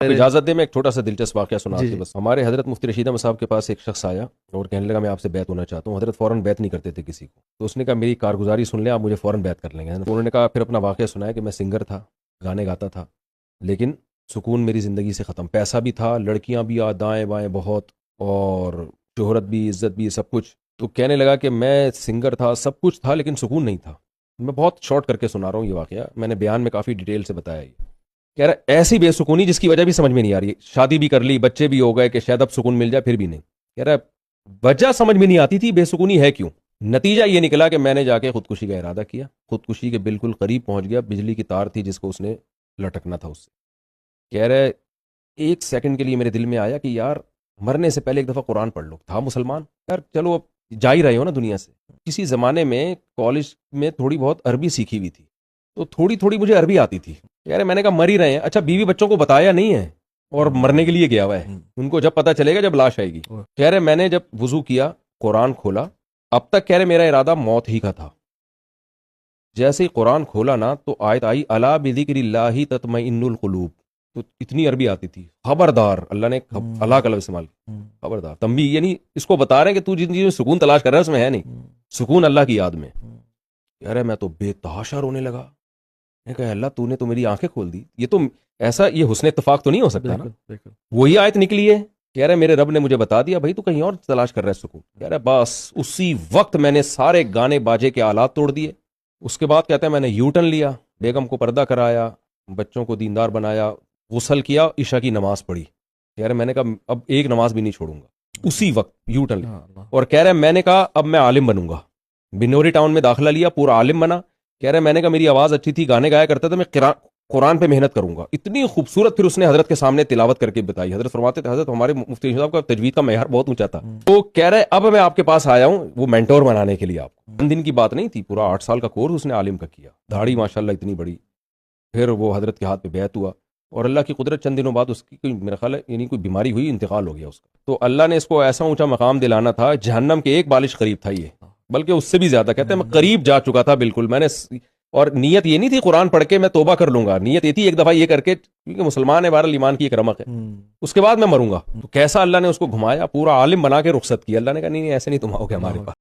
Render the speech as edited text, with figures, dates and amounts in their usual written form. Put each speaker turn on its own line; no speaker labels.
اجازت دے میں ایک چھوٹا سا دلچسپ واقعہ سنا
جی
کے
جی
بس. ہمارے حضرت مفتی رشید احمد صاحب کے پاس ایک شخص آیا اور کہنے لگا میں آپ سے بیعت ہونا چاہتا ہوں. حضرت فوراً بیعت نہیں کرتے تھے کسی کو, تو اس نے کہا میری کارگزاری سن لیں, آپ مجھے فوراً بیعت کر لیں گے. انہوں نے کہا پھر اپنا واقعہ سنایا کہ میں سنگر تھا, گانے گاتا تھا, لیکن سکون میری زندگی سے ختم. پیسہ بھی تھا, لڑکیاں بھی دائیں بائیں بہت, اور شہرت بھی, عزت بھی, سب کچھ. تو کہنے لگا کہ میں سنگر تھا, سب کچھ تھا, لیکن سکون نہیں تھا. میں بہت شارٹ کر کے سنا رہا ہوں یہ واقعہ, میں نے بیان میں کافی ڈیٹیل سے بتایا. یہ کہہ رہا ایسی بے سکونی جس کی وجہ بھی سمجھ میں نہیں آ رہی. شادی بھی کر لی, بچے بھی ہو گئے کہ شاید اب سکون مل جائے, پھر بھی نہیں. کہہ رہا وجہ سمجھ میں نہیں آتی تھی بے سکونی ہے کیوں. نتیجہ یہ نکلا کہ میں نے جا کے خودکشی کا ارادہ کیا, خودکشی کے بالکل قریب پہنچ گیا. بجلی کی تار تھی جس کو اس نے لٹکنا تھا اس سے. کہہ رہے ایک سیکنڈ کے لیے میرے دل میں آیا کہ یار مرنے سے پہلے ایک دفعہ قرآن پڑھ لو. تھا مسلمان, یار چلو اب جا ہی رہے ہو نا دنیا سے. کسی زمانے میں کالج میں تھوڑی بہت عربی سیکھی ہوئی تھی, تو تھوڑی تھوڑی مجھے عربی آتی تھی. یار میں نے کہا مر ہی رہے ہیں, اچھا بیوی بچوں کو بتایا نہیں ہے اور مرنے کے لیے گیا ہوا ہے, ان کو جب پتہ چلے گا جب لاش آئے گی. کہہ رہے میں نے جب وضو کیا, قرآن کھولا, اب تک کہہ رہے میرا ارادہ موت ہی کا تھا. جیسے ہی قرآن کھولا نا تو آیت آئی الا بذکر اللہ تطمئن القلوب. تو اتنی عربی آتی تھی. خبردار, اللہ نے اللہ کا لفظ استعمال کیا, خبردار. تنبیہ, یعنی اس کو بتا رہے ہیں کہ تو جن چیزوں میں سکون تلاش کر رہا ہے اس میں ہے نہیں سکون, اللہ کی یاد میں. کہہ رہے میں تو بے تحاشا رونے لگا. میں کہا اللہ تو نے تو میری آنکھیں کھول دی. یہ تو ایسا, یہ حسن اتفاق تو نہیں ہو سکتا نا. وہی آیت نکلی ہے. کہہ رہے میرے رب نے مجھے بتا دیا بھائی تو کہیں اور تلاش کر رہا ہے سکون. کہہ رہے بس اسی وقت میں نے سارے گانے باجے کے آلات توڑ دیے. اس کے بعد کہتے ہیں میں نے یو ٹرن لیا, بیگم کو پردہ کرایا, بچوں کو دیندار بنایا, غسل کیا, عشاء کی نماز پڑھی. کہہ رہے میں نے کہا اب ایک نماز بھی نہیں چھوڑوں گا. اسی وقت یو ٹرن لیا. اور کہہ رہے میں نے کہا اب میں عالم بنوں گا. بنوری ٹاؤن میں داخلہ لیا, پورا عالم بنا. کہہ رہے میں نے کہا میری آواز اچھی تھی, گانے گایا کرتا تھا, میں قرآن پہ محنت کروں گا. اتنی خوبصورت پھر اس نے حضرت کے سامنے تلاوت کر کے بتائی. حضرت فرماتے تھے, حضرت ہمارے مفتی صاحب کا تجوید کا معیار بہت اونچا تھا. تو کہہ رہے اب میں آپ کے پاس آیا ہوں وہ مینٹور بنانے کے لیے. آپ کو چند دن کی بات نہیں تھی, پورا 8 سال کا کورس اس نے عالم کا کیا. داڑھی ماشاءاللہ اتنی بڑی. پھر وہ حضرت کے ہاتھ پہ بیعت ہوا, اور اللہ کی قدرت چند دنوں بعد اس کی کوئی میرا خیال ہے یعنی کوئی بیماری ہوئی, انتقال ہو گیا اس کا. تو اللہ نے اس کو ایسا اونچا مقام دلانا تھا, جہنم کے ایک بالش قریب تھا یہ, بلکہ اس سے بھی زیادہ. کہتے ہیں میں قریب جا چکا تھا بالکل. میں نے, اور نیت یہ نہیں تھی قرآن پڑھ کے میں توبہ کر لوں گا, نیت یہ تھی ایک دفعہ یہ کر کے, کیونکہ مسلمان ہے بہرحال, ایمان کی ایک رمق ہے, اس کے بعد میں مروں گا. تو کیسا اللہ نے اس کو گھمایا, پورا عالم بنا کے رخصت کیا. اللہ نے کہا نہیں ایسے نہیں تم آؤ گے ہمارے پاس.